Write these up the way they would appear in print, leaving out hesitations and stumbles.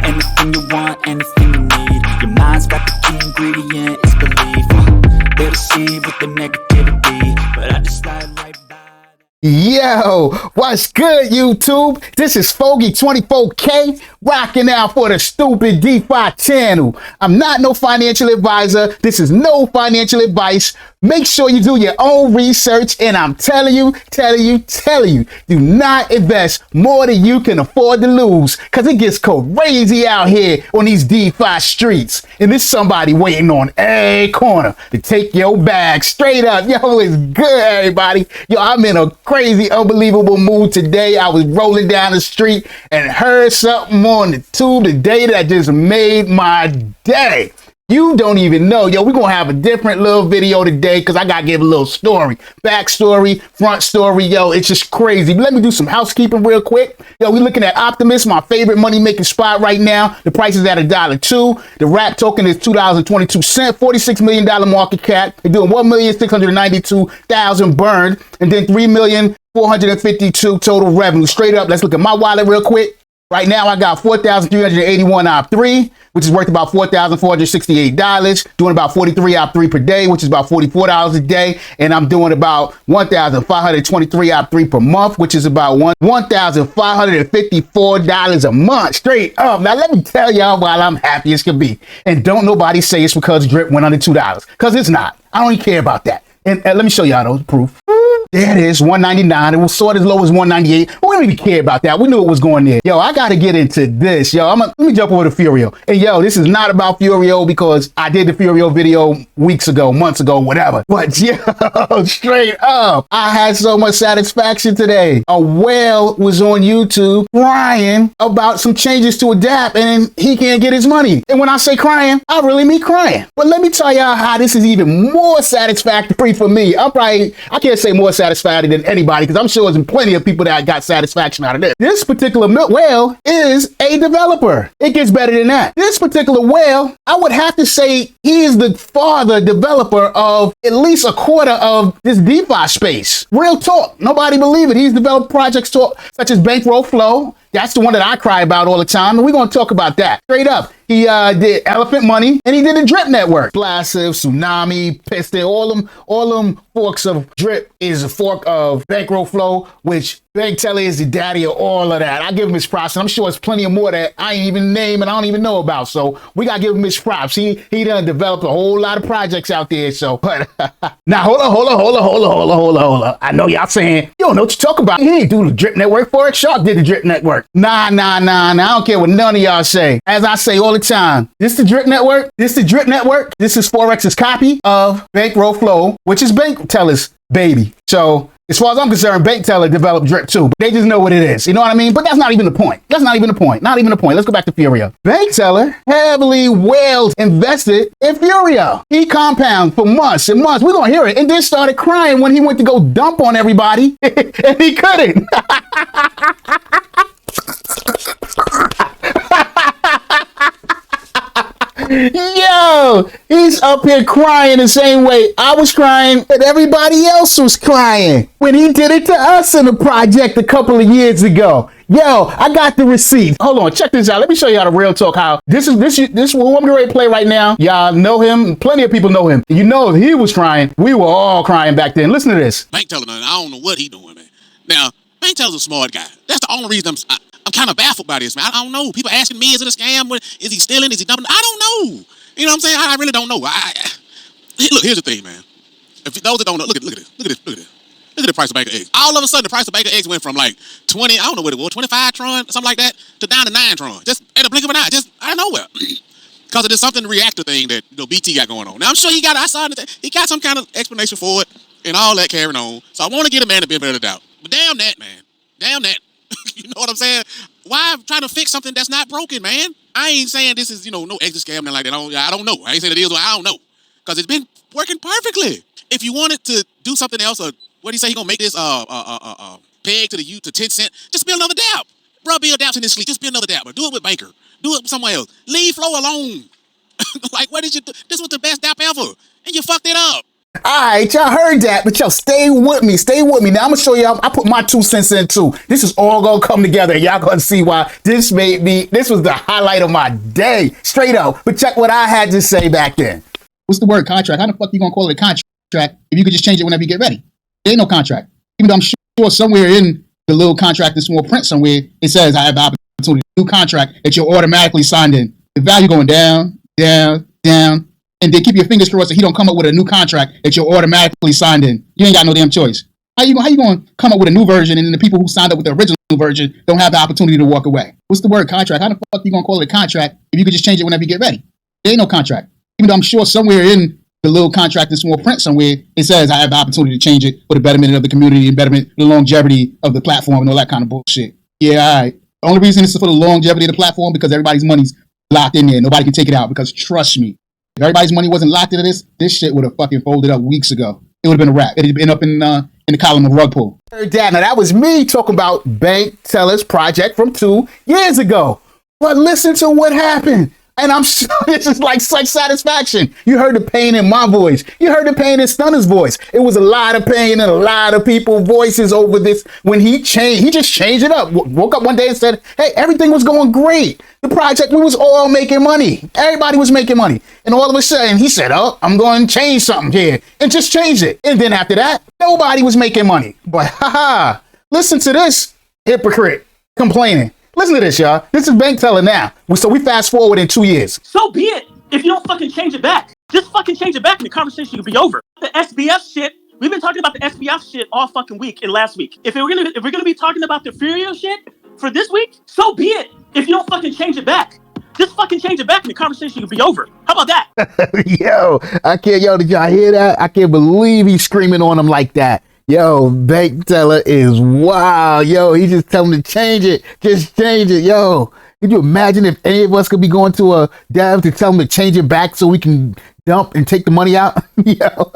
Anything you want, anything you need. Your mind's got the key ingredient, it's belief. They'll deceive with the negativity, but I just slide right by. Yo, what's good, YouTube? This is Foggy24K rocking out for the Stupid DeFi channel. I'm not no financial advisor. This is no financial advice. Make sure you do your own research, and I'm telling you, do not invest more than you can afford to lose, because it gets crazy out here on these DeFi streets. And there's somebody waiting on every corner to take your bag straight up. Yo, it's good, everybody. Yo, I'm in a crazy, unbelievable mood today. I was rolling down the street and heard something on the tube today that just made my day. You don't even know. Yo, we're going to have a different little video today because I got to give a little story. Backstory, front story. Yo, it's just crazy. Let me do some housekeeping real quick. Yo, we're looking at Optimus, my favorite money-making spot right now. The price is at $1.02. The wrap token is $2.22. $46 million market cap. They're doing 1,692,000 burned, and then 3,452 total revenue. Straight up, let's look at my wallet real quick. Right now, I got 4,381 OP3, which is worth about $4,468, doing about 43 OP3 per day, which is about $44 a day. And I'm doing about 1,523 OP3 per month, which is about $1,554 a month, straight up. Now, let me tell y'all why I'm happy as can be. And don't nobody say it's because drip went under $2, because it's not. I don't even care about that. And let me show y'all those proof. There it is, $199. It was sort of as low as $198. But we don't even care about that. We knew it was going there. Yo, I got to get into this. Yo, let me jump over to Furio. And yo, this is not about Furio because I did the Furio video weeks ago, months ago, whatever. But yo, straight up, I had so much satisfaction today. A whale was on YouTube crying about some changes to adapt and he can't get his money. And when I say crying, I really mean crying. But let me tell y'all how this is even more satisfactory for me. I can't say more satisfied than anybody because I'm sure there's plenty of people that got satisfaction out of this. This particular whale is a developer. It gets better than that. This particular whale, I would have to say he is the father developer of at least a quarter of this DeFi space. Real talk. Nobody believe it. He's developed projects such as Bankroll Flow. That's the one that I cry about all the time, and we're going to talk about that. Straight up, he did Elephant Money, and he did the Drip Network. Explosive, Tsunami, Piston, all them forks of Drip is a fork of Bankroll Flow, which Bank Teller is the daddy of all of that. I give him his props, and I'm sure there's plenty of more that I ain't even name and I don't even know about. So we got to give him his props. He done developed a whole lot of projects out there. So, but now hold on. I know y'all saying, you don't know what you talk about. He ain't do the Drip Network for it. Shark did the Drip Network. Nah. I don't care what none of y'all say. As I say all the time, this the Drip Network. This is Forex's copy of Bankroll Flow, which is Bank Teller's baby. So as far as I'm concerned, Bank Teller developed Drip too. But they just know what it is. You know what I mean? But that's not even the point. Not even the point. Let's go back to Furio. Bank Teller heavily whales invested in Furio. He compounded for months and months. We're going to hear it. And then started crying when he went to go dump on everybody. And he couldn't. Yo, he's up here crying the same way I was crying and everybody else was crying when he did it to us in a project a couple of years ago. Yo, I got the receipt. Hold on, check this out. Let me show you how the real talk. How this who I'm ready to play right now. Y'all know him. Plenty of people know him. You know, if he was crying, we were all crying back then. Listen to this. Bank Teller, I don't know what he doing, man. Now, Bank Teller's a smart guy. That's the only reason I'm kind of baffled by this, man. I don't know. People asking me, is it a scam? Is he stealing? Is he dumping? I don't know. You know what I'm saying? I really don't know. Look, here's the thing, man. If those that don't know, look at this. Look at the price of Baker eggs. All of a sudden, the price of Baker eggs went from like 20, I don't know what it was, 25 tron, something like that, to down to 9 tron. Just at a blink of an eye, just out of nowhere. Because of this something reactor thing that BT got going on. Now, I'm sure he got some kind of explanation for it and all that carrying on. So I want to get a man the benefit of the doubt. But damn that, man. Damn that. You know what I'm saying? Why trying to fix something that's not broken, man? I ain't saying this is, no exit scam, nothing like that. I don't know. I ain't saying it is, I don't know. Because it's been working perfectly. If you wanted to do something else, or what do you say, he gonna make this peg to 10 cent, just build another dApp. Bro, build dApps in his sleep. Just build another dApp. Or do it with Banker. Do it somewhere else. Leave Flow alone. Like, what did you do? This was the best dApp ever. And you fucked it up. All right, y'all heard that, but y'all stay with me. Stay with me. Now I'm gonna show y'all. I put my 2 cents in too. This is all gonna come together. Y'all gonna see why this was the highlight of my day, straight up. But check what I had to say back then. What's the word contract? How the fuck you gonna call it a contract if you could just change it whenever you get ready? There ain't no contract. Even though I'm sure somewhere in the little contract in small print somewhere, it says I have the opportunity to do contract that you're automatically signed in. The value going down, down, down. And then keep your fingers crossed that he don't come up with a new contract that you're automatically signed in. You ain't got no damn choice. How you going to come up with a new version and then the people who signed up with the original version don't have the opportunity to walk away? What's the word contract? How the fuck you going to call it a contract if you could just change it whenever you get ready? There ain't no contract. Even though I'm sure somewhere in the little contract in small print somewhere, it says I have the opportunity to change it for the betterment of the community and betterment, the longevity of the platform and all that kind of bullshit. Yeah, all right. The only reason this is for the longevity of the platform because everybody's money's locked in there. Nobody can take it out because trust me, if everybody's money wasn't locked into this shit would have fucking folded up weeks ago. It would have been a wrap. It would have been up in the column of rug pull. Heard that. Now that was me talking about Bank Teller's project from 2 years ago. But listen to what happened. And I'm sure this is like such satisfaction. You heard the pain in my voice. You heard the pain in Stunner's voice. It was a lot of pain and a lot of people's voices over this when he changed. He just changed it up. Woke up one day and said, hey, everything was going great. The project, we was all making money. Everybody was making money. And all of a sudden, he said, oh, I'm going to change something here. And just changed it. And then after that, nobody was making money. But haha, listen to this hypocrite complaining. Listen to this, y'all. This is Bank Teller now. So we fast forward in 2 years. So be it. If you don't fucking change it back, just fucking change it back and the conversation could be over. The SBF shit, we've been talking about the SBF shit all fucking week and last week. If we're gonna be talking about the Furio shit for this week, so be it. If you don't fucking change it back, just fucking change it back and the conversation could be over. How about that? Yo, did y'all hear that? I can't believe he's screaming on him like that. Yo, Bank Teller is wild. Yo, he just tell him to change it. Just change it. Yo, could you imagine if any of us could be going to a dev to tell him to change it back so we can dump and take the money out? Yo,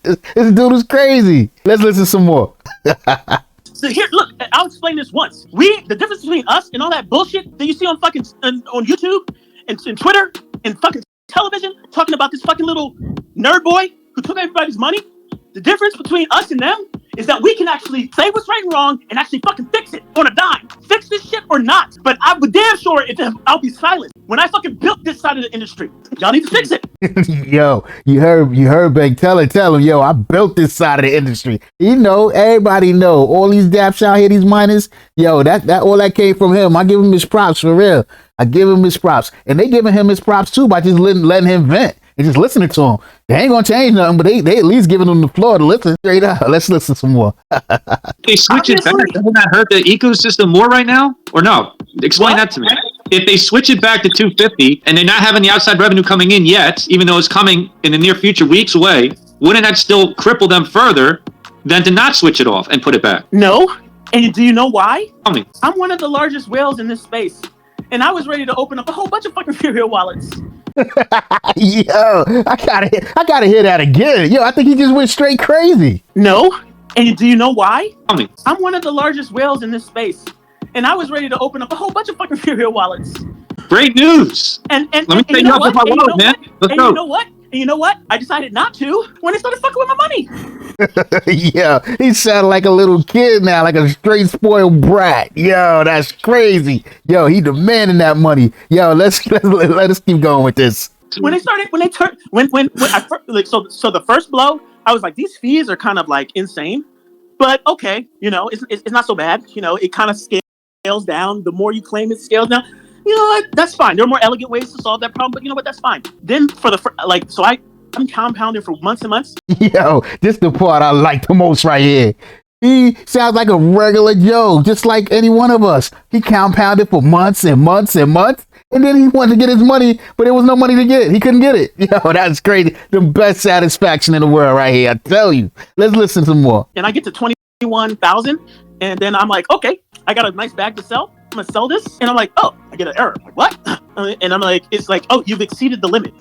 this dude is crazy. Let's listen some more. So here, look, I'll explain this once. The difference between us and all that bullshit that you see on fucking on YouTube and Twitter and fucking television talking about this fucking little nerd boy who took everybody's money. The difference between us and them is that we can actually say what's right and wrong and actually fucking fix it on a dime. Fix this shit or not. But I would damn sure I'll be silent. When I fucking built this side of the industry, y'all need to fix it. Yo, you heard Bank Teller tell him, yo, I built this side of the industry. You know, everybody know. All these daps out here, these miners, yo, that all that came from him. I give him his props for real. I give him his props. And they giving him his props too by just letting him vent. And just listening to him. They ain't gonna change nothing, but they at least giving them the floor to listen straight up. Let's listen some more. They switch it back. Doesn't that hurt the ecosystem more right now? Or no? Explain that to me. If they switch it back to 250 and they're not having the outside revenue coming in yet, even though it's coming in the near future, weeks away, wouldn't that still cripple them further than to not switch it off and put it back? No. And do you know why? Tell me. I'm one of the largest whales in this space. And I was ready to open up a whole bunch of fucking Furio wallets. Yo, I gotta hear that again. Yo, I think he just went straight crazy. No. And do you know why? Tell me. I'm one of the largest whales in this space. And I was ready to open up a whole bunch of fucking Furio wallets. Great news. And let me take you up with my wallet, man. Let's go. You know what? And you know what? I decided not to when they started fucking with my money. Yeah, he sounded like a little kid now, like a straight spoiled brat. Yo, that's crazy. Yo, he demanding that money. Yo, let us keep going with this. So the first blow, I was like, these fees are kind of like insane, but okay, you know, it's not so bad. You know, it kind of scales down. The more you claim, it scales down. You know what? That's fine. There are more elegant ways to solve that problem, but you know what? That's fine. Then I'm compounding for months and months. Yo, this the part I like the most right here. He sounds like a regular Joe, just like any one of us. He compounded for months and months and months, and then he wanted to get his money, but there was no money to get. He couldn't get it. Yo, that's crazy. The best satisfaction in the world right here, I tell you. Let's listen to more. And I get to 21,000, and then I'm like, okay, I got a nice bag to sell. I'm gonna sell this, and I'm like, oh, I get an error. I'm like, what? And I'm like, it's like, oh, you've exceeded the limit.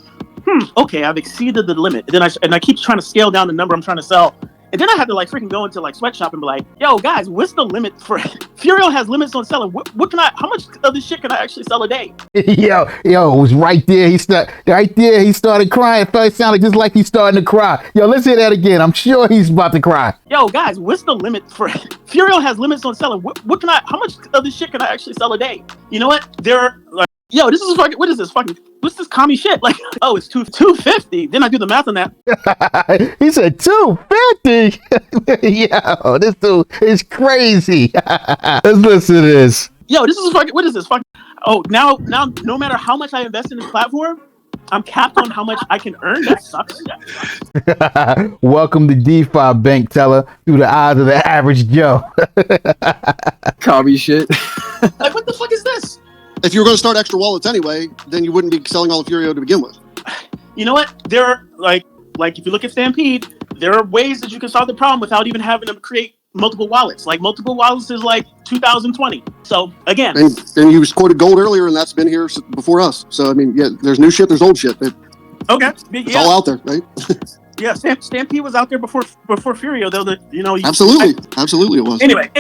Okay, I've exceeded the limit. And then I keep trying to scale down the number I'm trying to sell, And then I had to like freaking go into like sweatshop and be like, yo guys, what's the limit for Furio has limits on selling. What can I, how much of this shit can I actually sell a day? yo, it was right there. He started crying. It felt sounded just like he's starting to cry. Yo, let's hear that again. I'm sure he's about to cry. Yo guys, what's the limit for Furio has limits on selling. What can I, how much of this shit can I actually sell a day? You know what? There like, yo, this is fucking, what is this fucking, what's this commie shit? Like, oh, it's 250. Then I do the math on that. He said 250. Yo, this dude is crazy. Let's listen to this. Yo, this is fucking, what is this fucking, oh, now, no matter how much I invest in this platform, I'm capped on how much I can earn. That sucks. Welcome to DeFi, bank teller, through the eyes of the average Joe. Commie shit. Like, what the fuck is this? If you were going to start extra wallets anyway, then you wouldn't be selling all of Furio to begin with. You know what? There are like if you look at Stampede, there are ways that you can solve the problem without even having to create multiple wallets. Like multiple wallets is like 2020. So again, and you quoted gold earlier, and that's been here before us. So I mean, yeah, there's new shit, there's old shit. Okay, it's all out there, right? Yeah, Stampede was out there before Furio, though. Absolutely it was. Anyway,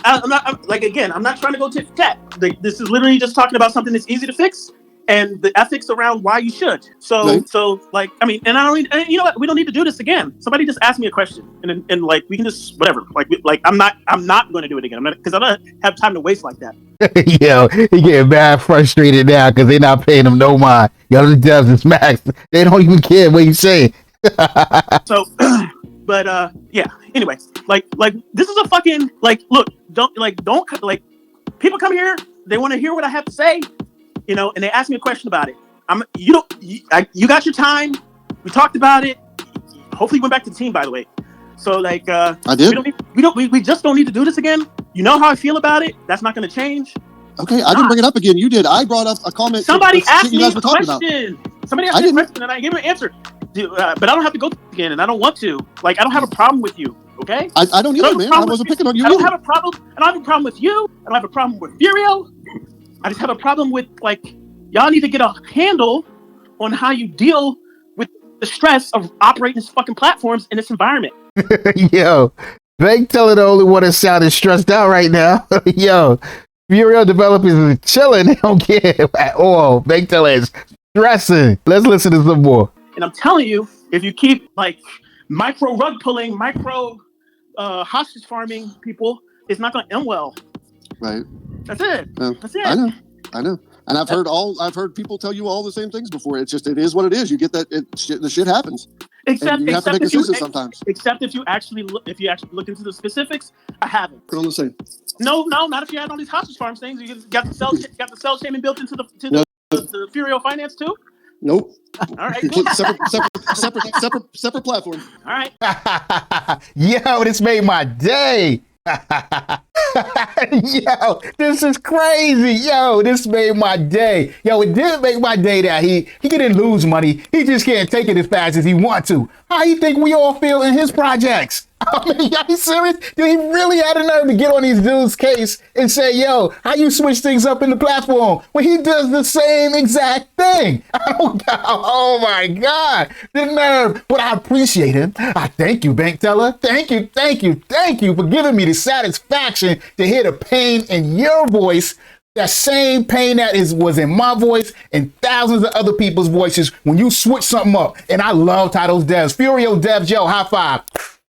I'm not trying to go tit for tat. This is literally just talking about something that's easy to fix and the ethics around why you should. So, right. And I don't need, you know what? We don't need to do this again. Somebody just asked me a question, and like we can just whatever. I'm not going to do it again. Because I don't have time to waste like that. Yo, he getting mad frustrated now because they're not paying him no mind. Yo, the devs is max. They don't even care what you say. So, but yeah. Anyway, like this is a fucking look. Don't people come here. They want to hear what I have to say, you know, and they ask me a question about it. You got your time. We talked about it. Hopefully, you went back to the team. By the way, so like I did. We just don't need to do this again. You know how I feel about it. That's not going to change. Okay, I didn't bring it up again. You did. I brought up a comment. Somebody asked me a question. Somebody asked me a question, and I gave him an answer. But I don't have to go again, and I don't want to. Like, I don't have a problem with you, okay? I don't either, man. I wasn't picking on you. I don't have a problem. I don't have a problem with you. I don't have a problem with Furio. I just have a problem with, like, y'all need to get a handle on how you deal with the stress of operating these fucking platforms in this environment. Yo, bank teller the only one that sounded stressed out right now. Yo, Furio developers are chilling. They don't care at all. Bank teller is stressing. Let's listen to some more. And I'm telling you, if you keep like micro rug pulling, micro hostage farming people, it's not going to end well. Right. That's it. That's it. I know. And I've heard people tell you all the same things before. It's just, it is what it is. You get that. The shit happens. Except you have to make decisions sometimes. Except if you actually look into the specifics, I haven't. Put on the same. No, not if you had all these hostage farms things. You got the cell shaming built into the Furio finance too. Nope. All right. separate platform. All right. Yo, this made my day. Yo, this is crazy. Yo, this made my day. Yo, it did make my day that he didn't lose money. He just can't take it as fast as he want to. How you think we all feel in his projects? I mean, y'all serious? Dude, he really had a nerve to get on these dudes' case and say, yo, how you switch things up in the platform when he does the same exact thing? Oh my God, the nerve. But I appreciate him. I thank you, bank teller. Thank you for giving me the satisfaction to hear the pain in your voice. That same pain that was in my voice and thousands of other people's voices when you switch something up. And I loved how those devs, Furio Devs, yo, high five.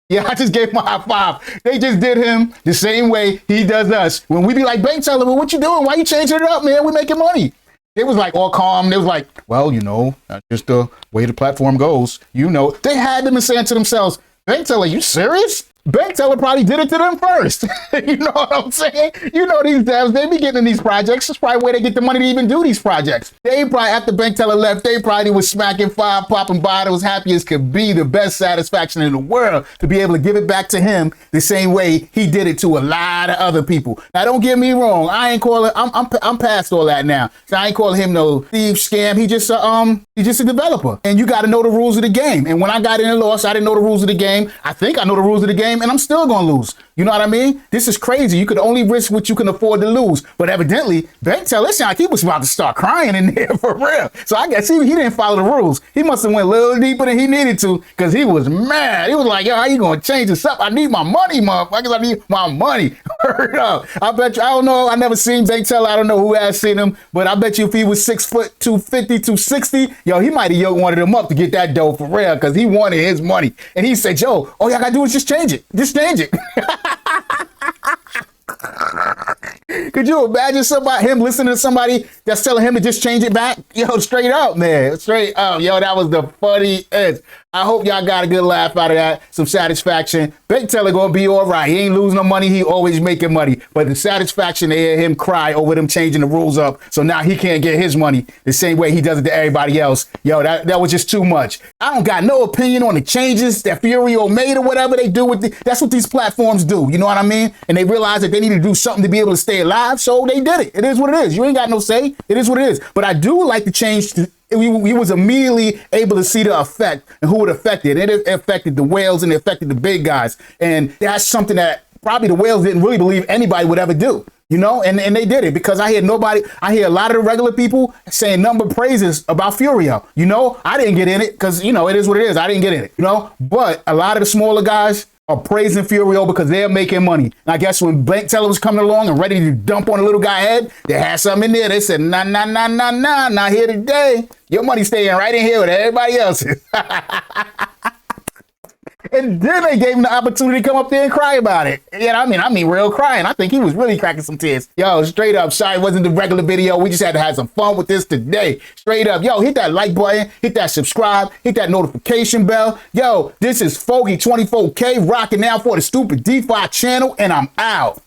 Yeah, I just gave him a high five. They just did him the same way he does us. When we be like, bank teller, well, what you doing? Why you changing it up, man? We're making money. It was like all calm. They was like, well, you know, that's just the way the platform goes. You know, they had them saying to themselves, bank teller, you serious? Bank teller probably did it to them first. You know what I'm saying? You know these devs, they be getting in these projects. That's probably where they get the money to even do these projects. They probably, after bank teller left, they probably was smacking five, popping bottles, happy as could be, the best satisfaction in the world to be able to give it back to him the same way he did it to a lot of other people. Now, don't get me wrong. I ain't calling, I'm past all that now. So I ain't calling him no thief, scam. He's just a developer. And you got to know the rules of the game. And when I got in and lost, I didn't know the rules of the game. I think I know the rules of the game. And I'm still gonna lose. You know what I mean? This is crazy. You could only risk what you can afford to lose. But evidently, bank teller, it sounded like he was about to start crying in there for real. So I guess he didn't follow the rules. He must have went a little deeper than he needed to because he was mad. He was like, yo, how you going to change this up? I need my money, motherfuckers. I need my money. Hurry up. I bet you, I don't know. I never seen bank teller. I don't know who has seen him. But I bet you if he was 6 foot, 250, 260, yo, he might have yoked one of them up to get that dough for real because he wanted his money. And he said, yo, all y'all got to do is just change it. Just change it. Could you imagine him listening to somebody that's telling him to just change it back? Yo, straight up, man. Straight up. Yo, that was the funniest. I hope y'all got a good laugh out of that. Some satisfaction. Bank teller gonna be all right. He ain't losing no money. He always making money. But the satisfaction to hear him cry over them changing the rules up, so now he can't get his money the same way he does it to everybody else. Yo, that was just too much. I don't got no opinion on the changes that Furio made or whatever they do with that's what these platforms do. You know what I mean? And they realize that they need to do something to be able to stay alive, so they did it. It is what it is. You ain't got no say. It is what it is. But I do like the change to we was immediately able to see the effect and who it affected. It affected the whales and it affected the big guys. And that's something that probably the whales didn't really believe anybody would ever do. You know, and they did it because I hear a lot of the regular people saying number praises about Furio. You know, I didn't get in it because, you know, it is what it is. I didn't get in it, you know, but a lot of the smaller guys are praising Furio because they're making money. And I guess when bank teller was coming along and ready to dump on a little guy head, they had something in there. They said, nah, not here today. Your money's staying right in here with everybody else's. And then they gave him the opportunity to come up there and cry about it. Yeah, I mean, real crying. I think he was really cracking some tears. Yo, straight up, sorry, it wasn't the regular video. We just had to have some fun with this today. Straight up, yo, hit that like button, hit that subscribe, hit that notification bell. Yo, this is Fogey 24K rocking now for the Stupid DeFi channel, and I'm out.